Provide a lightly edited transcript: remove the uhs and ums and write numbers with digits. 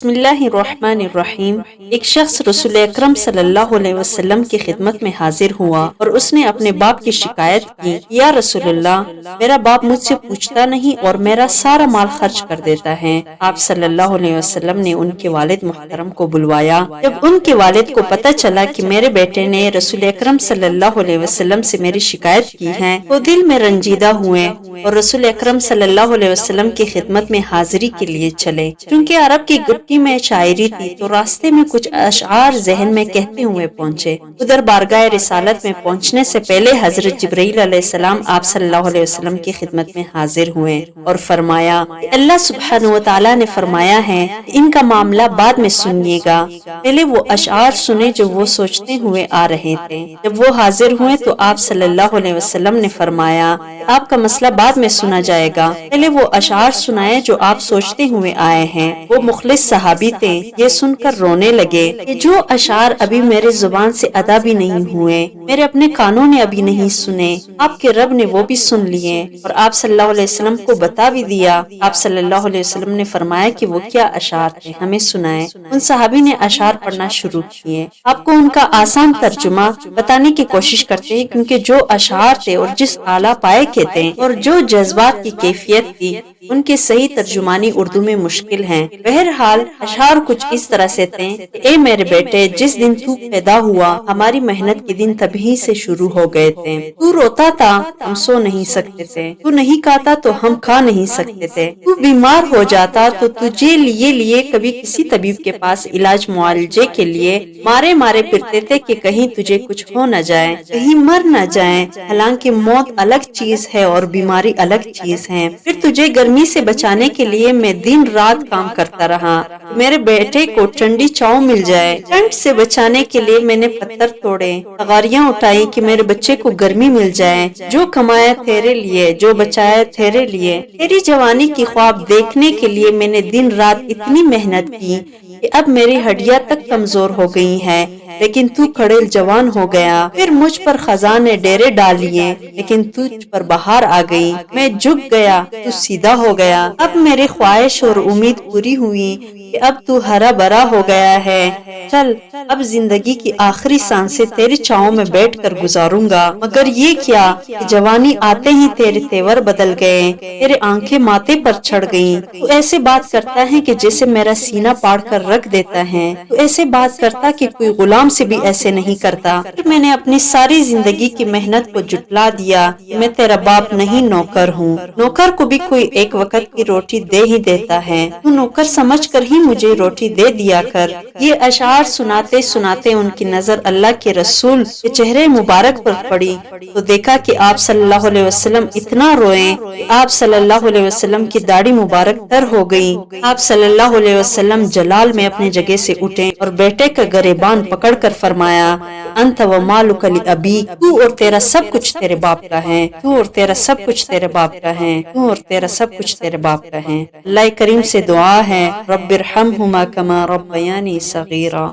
بسم اللہ الرحمن الرحیم۔ ایک شخص رسول اکرم صلی اللہ علیہ وسلم کی خدمت میں حاضر ہوا اور اس نے اپنے باپ کی شکایت کی، یا رسول اللہ، میرا باپ مجھ سے پوچھتا نہیں اور میرا سارا مال خرچ کر دیتا ہے۔ آپ صلی اللہ علیہ وسلم نے ان کے والد محترم کو بلوایا۔ جب ان کے والد کو پتہ چلا کہ میرے بیٹے نے رسول اکرم صلی اللہ علیہ وسلم سے میری شکایت کی ہے، وہ دل میں رنجیدہ ہوئے اور رسول اکرم صلی اللہ علیہ وسلم کی خدمت میں حاضری کے لیے چلے۔ چونکہ عرب کی گٹی میں شاعری تھی تو راستے میں کچھ اشعار ذہن میں کہتے ہوئے پہنچے۔ ادھر بارگاہ رسالت میں پہنچنے سے پہلے حضرت جبرائیل علیہ السلام آپ صلی اللہ علیہ وسلم کی خدمت میں حاضر ہوئے اور فرمایا کہ اللہ سبحانہ و تعالیٰ نے فرمایا ہے کہ ان کا معاملہ بعد میں سنیے گا، پہلے وہ اشعار سنے جو وہ سوچتے ہوئے آ رہے تھے۔ جب وہ حاضر ہوئے تو آپ صلی اللہ علیہ وسلم نے فرمایا کہ آپ کا مسئلہ بعد میں سنا جائے گا، پہلے وہ اشعار سنائے جو آپ سوچتے ہوئے آئے ہیں۔ وہ مخلص صحابی تھے، یہ سن کر رونے لگے کہ جو اشعار ابھی میرے زبان سے ادا بھی نہیں ہوئے، میرے اپنے کانوں نے ابھی نہیں سنے، آپ کے رب نے وہ بھی سن لیے اور آپ صلی اللہ علیہ وسلم کو بتا بھی دیا۔ آپ صلی اللہ علیہ وسلم نے فرمایا کہ وہ کیا اشعار تھے، ہمیں سنائے۔ ان صحابی نے اشعار پڑھنا شروع کیے۔ آپ کو ان کا آسان ترجمہ بتانے کی کوشش کرتے ہیں، کیونکہ جو اشعار تھے اور جس اعلیٰ پائے کے تھے اور جو جذبات کی کیفیت تھی، ان کے صحیح ترجمانی اردو میں مشکل ہیں۔ بہرحال اشعار کچھ اس طرح سے تھے کہ اے میرے بیٹے، جس دن تو پیدا ہوا ہماری محنت کے دن تبھی سے شروع ہو گئے تھے۔ تو روتا تھا، ہم سو نہیں سکتے تھے۔ تو نہیں کھاتا تو ہم کھا نہیں سکتے تھے۔ تو بیمار ہو جاتا تو تجھے لیے کبھی کسی طبیب کے پاس علاج معالجے کے لیے مارے پھرتے تھے کہ کہیں تجھے کچھ ہو نہ جائے، کہیں مر نہ جائے۔ حالانکہ موت الگ چیز ہے اور بیماری الگ چیز ہے۔ پھر تجھے گرمی سے بچانے کے لیے میں دن رات کام کرتا رہا، میرے بیٹے کو ٹھنڈی چھاؤں مل جائے۔ ٹھنڈ سے بچانے کے لیے میں نے پتھر توڑے، تغاریاں اٹھائی کہ میرے بچے کو گرمی مل جائے۔ جو کمایا تیرے لیے، جو بچایا تیرے لیے۔ تیری جوانی کی خواب دیکھنے کے لیے میں نے دن رات اتنی محنت کی کہ اب میری ہڈیاں تک کمزور ہو گئی ہیں، لیکن تو کھڑیل جوان ہو گیا۔ پھر مجھ پر خزاں نے ڈیرے ڈال لیے، لیکن تجھ پر بہار آ گئی۔ میں جھک گیا، تو سیدھا ہو گیا۔ اب میری خواہش اور امید پوری ہوئی کہ اب تو ہرا بھرا ہو گیا ہے۔ چل، اب زندگی کی آخری سانسیں تیری چھاؤں میں بیٹھ کر گزاروں گا۔ مگر یہ کیا کہ جوانی آتے ہی تیرے تیور بدل گئے، تیرے آنکھیں ماتھے پر چڑھ گئیں۔ تو ایسے بات کرتا ہے کہ جیسے میرا سینہ پاڑ کر رکھ دیتا ہے۔ تو ایسے بات کرتا کہ کوئی غلام سے بھی ایسے نہیں کرتا۔ پھر میں نے اپنی ساری زندگی کی محنت کو جھٹلا دیا۔ میں تیرا باپ نہیں، نوکر ہوں۔ نوکر کو بھی کوئی ایک وقت کی روٹی دے ہی دیتا ہے، تو نوکر سمجھ کر ہی مجھے روٹی دے دیا کر۔ یہ اشعار سناتے سناتے ان کی نظر اللہ کے رسول کے چہرے مبارک پر پڑی تو دیکھا کہ آپ صلی اللہ علیہ وسلم اتنا روئے کہ آپ صلی اللہ علیہ وسلم کی داڑھی مبارک تر ہو گئی۔ آپ صلی اللہ علیہ وسلم جلال میں اپنی جگہ سے اٹھے اور بیٹے کا گریبان پکڑ کر فرمایا، انت و مالک لابیک، تو اور تیرا سب کچھ تیرے باپ کا ہے، تو اور تیرا سب کچھ تیرے باپ کا ہے، تو اور تیرا سب کچھ تیرے باپ کا ہے۔ اللہ کریم سے دعا ہے، رب ارحمہما کما ربیانی صغیرا۔